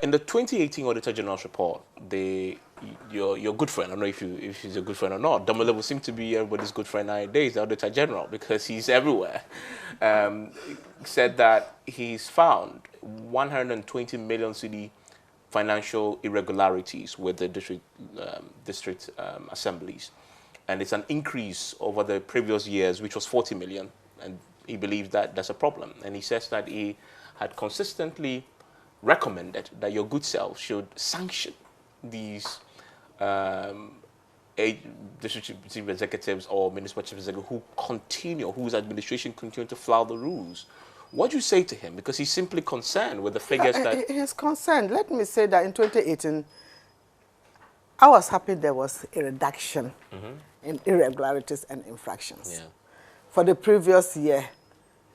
in the 2018 Auditor General's report, your good friend, I don't know if he's a good friend or not, Damolevo seems to be everybody's good friend nowadays, the Auditor General, because he's everywhere, said that he's found 120 million cedi financial irregularities with the district assemblies. And it's an increase over the previous years, which was 40 million. And he believes that that's a problem. And he says that he had consistently recommended that your good self should sanction these district chief executives or municipal chief executives whose administration continue to flout the rules. What do you say to him? Because he's simply concerned with the figures that... He's concerned. Let me say that in 2018, I was happy there was a reduction in irregularities and infractions. Yeah. For the previous year,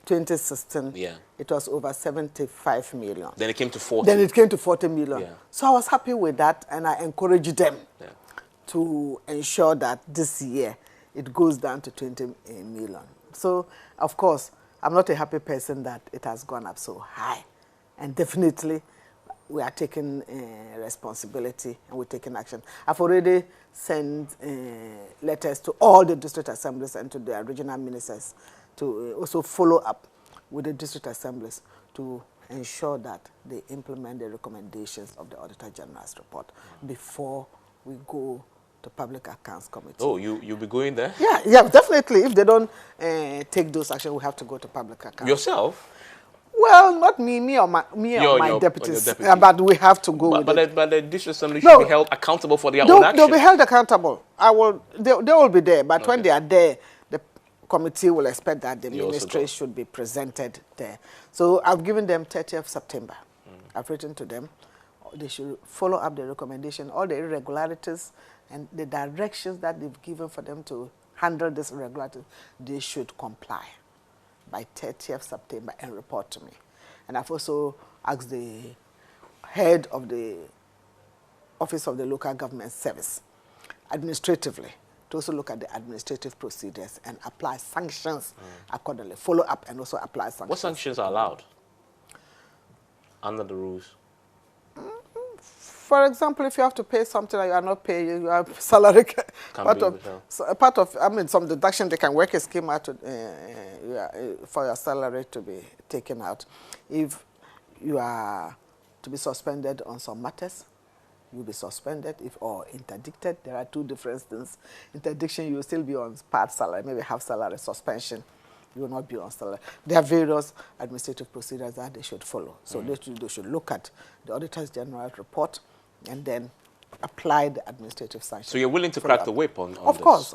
2016, yeah. it was over 75 million. Then it came to 40. Then it came to 40 million. Yeah. So I was happy with that, and I encouraged them yeah. to ensure that this year it goes down to 20 million. So, of course, I'm not a happy person that it has gone up so high. And definitely, we are taking responsibility and we're taking action. I've already sent letters to all the district assemblies and to their regional ministers to also follow up with the district assemblies to ensure that they implement the recommendations of the Auditor General's report before we go to Public Accounts Committee. Oh, you'll be going there? Yeah, definitely. If they don't take those actions, we have to go to Public Accounts. Yourself? Well, not me or my deputies, deputy. but we have to go with it. But the district assembly should be held accountable for their own action. They'll be held accountable. They will be there, but when they are there, the committee will expect that the ministry should be presented there. So I've given them 30th September. I've written to them. They should follow up the recommendation, all the irregularities and the directions that they've given for them to handle this irregularities. They should comply by 30th September and report to me. And I've also asked the head of the Office of the Local Government Service, administratively, to also look at the administrative procedures and apply sanctions accordingly. Follow up and also apply sanctions. What sanctions are allowed under the rules? For example, if you have to pay something that you are not paying, you have salary part of some deduction, they can work a scheme out for your salary to be taken out. If you are to be suspended on some matters, you'll be suspended or interdicted. There are two different things. Interdiction, you will still be on part salary, maybe half salary. Suspension, you will not be on salary. There are various administrative procedures that they should follow. So they should look at the Auditor General's report and then apply the administrative sanctions. So you're willing to crack the whip on Of course.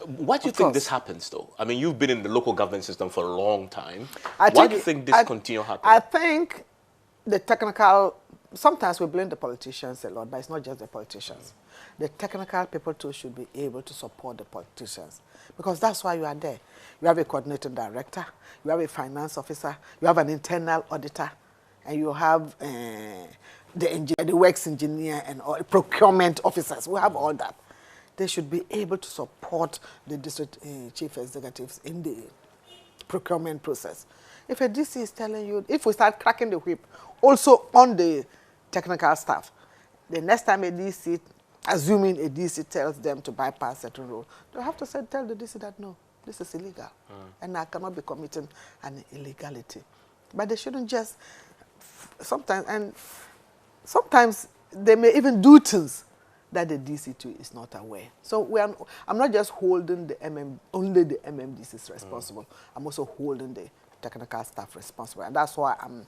Why do you think this happens, though? I mean, you've been in the local government system for a long time. Why do you think this continue happening? I think the technical, sometimes we blame the politicians a lot, but it's not just the politicians. The technical people too should be able to support the politicians because that's why you are there. You have a coordinating director, you have a finance officer, you have an internal auditor, and you have the works engineer and all, procurement officers. We have all that. They should be able to support the district chief executives in the procurement process. If a DC is telling you, if we start cracking the whip, also on the technical staff, the next time a DC, assuming a DC tells them to bypass certain rules, they have to tell the DC that no, this is illegal, and I cannot be committing an illegality. But they shouldn't just sometimes they may even do things that the DC too is not aware. So I'm not just holding only the MMDCs responsible. I'm also holding the technical staff responsible. And that's why I'm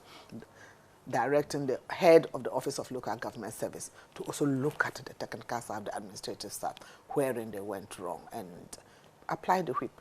directing the head of the Office of Local Government Service to also look at the technical staff, the administrative staff, wherein they went wrong and apply the whip.